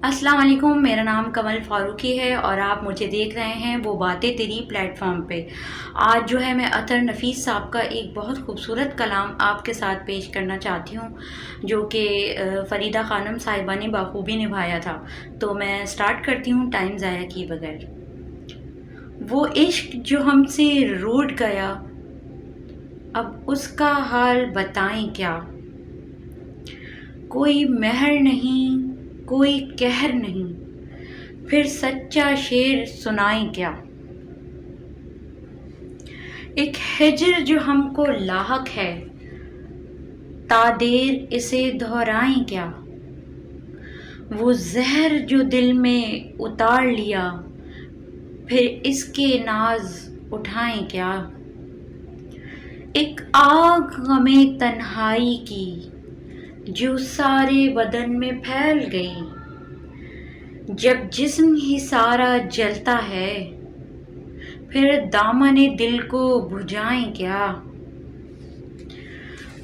السلام علیکم، میرا نام کمل فاروقی ہے اور آپ مجھے دیکھ رہے ہیں وہ باتیں تیری پلیٹ فارم پہ۔ آج جو ہے میں عطر نفیس صاحب کا ایک بہت خوبصورت کلام آپ کے ساتھ پیش کرنا چاہتی ہوں، جو کہ فریدہ خانم صاحبہ نے بخوبی نبھایا تھا۔ تو میں سٹارٹ کرتی ہوں ٹائم ضائع کیے بغیر۔ وہ عشق جو ہم سے روٹ گیا، اب اس کا حال بتائیں کیا۔ کوئی مہر نہیں، کوئی قہر نہیں، پھر سچا شعر سنائیں کیا۔ ایک ہجر جو ہم کو لاحق ہے، تا دیر اسے دہرائیں کیا۔ وہ زہر جو دل میں اتار لیا، پھر اس کے ناز اٹھائیں کیا۔ ایک آگ غم تنہائی کی جو سارے بدن میں پھیل گئی، جب جسم ہی سارا جلتا ہے، پھر دامن دل کو بجھائیں کیا۔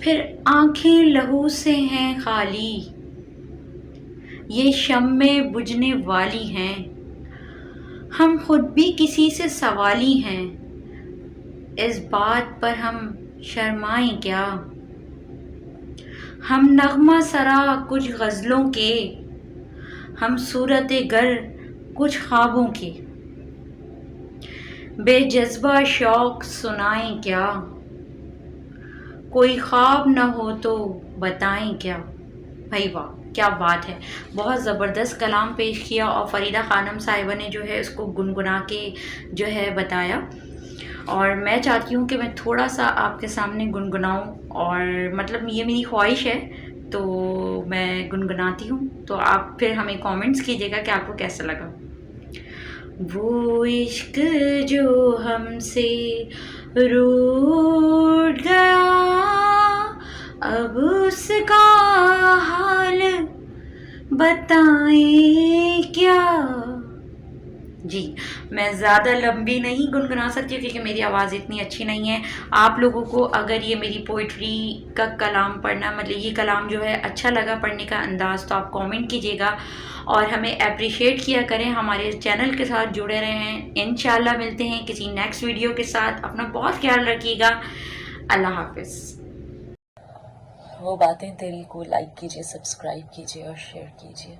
پھر آنکھیں لہو سے ہیں خالی، یہ شمع بجھنے والی ہیں، ہم خود بھی کسی سے سوالی ہیں، اس بات پر ہم شرمائیں کیا۔ ہم نغمہ سرا کچھ غزلوں کے، ہم صورت گر کچھ خوابوں کے، بے جذبہ شوق سنائیں کیا۔ کوئی خواب نہ ہو تو بتائیں کیا۔ بھائی واہ، کیا بات ہے! بہت زبردست کلام پیش کیا اور فریدہ خانم صاحبہ نے جو ہے اس کو گنگنا کے جو ہے بتایا، اور میں چاہتی ہوں کہ میں تھوڑا سا آپ کے سامنے گنگناؤں، اور مطلب یہ میری خواہش ہے تو میں گنگناتی ہوں، تو آپ پھر ہمیں کامنٹس کیجیے گا کہ آپ کو کیسا لگا۔ وہ عشق جو ہم سے روٹ گیا، اب اس کا حال بتائیں کیا۔ جی، میں زیادہ لمبی نہیں گنگنا سکتی کیونکہ میری آواز اتنی اچھی نہیں ہے۔ آپ لوگوں کو اگر یہ میری پوئٹری کا کلام پڑھنا، مطلب یہ کلام جو ہے اچھا لگا پڑھنے کا انداز، تو آپ کامنٹ کیجیے گا اور ہمیں اپریشیٹ کیا کریں، ہمارے چینل کے ساتھ جڑے رہیں۔ انشاءاللہ ملتے ہیں کسی نیکسٹ ویڈیو کے ساتھ۔ اپنا بہت خیال رکھیے گا۔ اللہ حافظ۔ وہ باتیں تیری کو لائک کیجیے، سبسکرائب کیجیے اور شیئر کیجیے۔